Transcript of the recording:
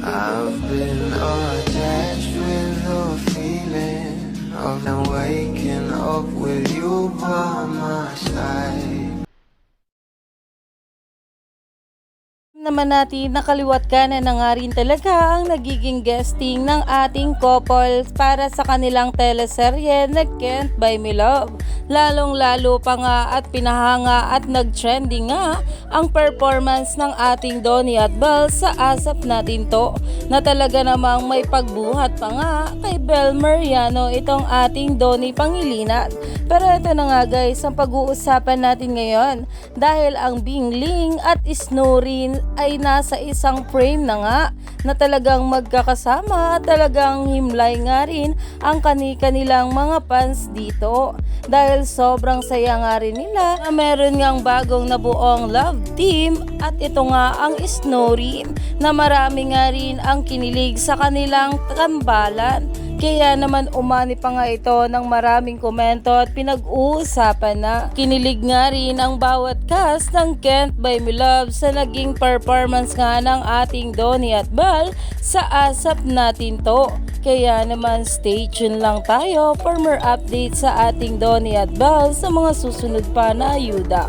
I've been attached with the feeling of now waking up with you by my side. Naman natin nakaliwat ka na nga rin talaga ang nagiging guesting ng ating couple para sa kanilang teleserye na Can't Buy Me Love. Lalong lalo pa nga at pinahanga at nag-trending nga ang performance ng ating Donnie at Belle sa Asap Natin To, na talaga namang may pagbuhat pa nga kay Belle Mariano itong ating Donnie Pangilinan. Pero ito na nga guys ang pag-uusapan natin ngayon, dahil ang Bingling at Snorin ay nasa isang frame na nga na talagang magkakasama at talagang himlay nga rin ang kanilang mga fans dito, dahil sobrang saya nga rin nila na meron ngang bagong nabuong love team. At ito nga ang Snorin na marami nga rin ang kinilig sa kanilang tambalan. Kaya naman umani pa nga ito ng maraming komento at pinag-uusapan na. Kinilig nga rin ang bawat cast ng Can't Buy Me Love sa naging performance nga ng ating Donnie at Belle sa Asap Natin To. Kaya naman stay tuned lang tayo for more updates sa ating Donnie at Belle sa mga susunod pa na ayuda.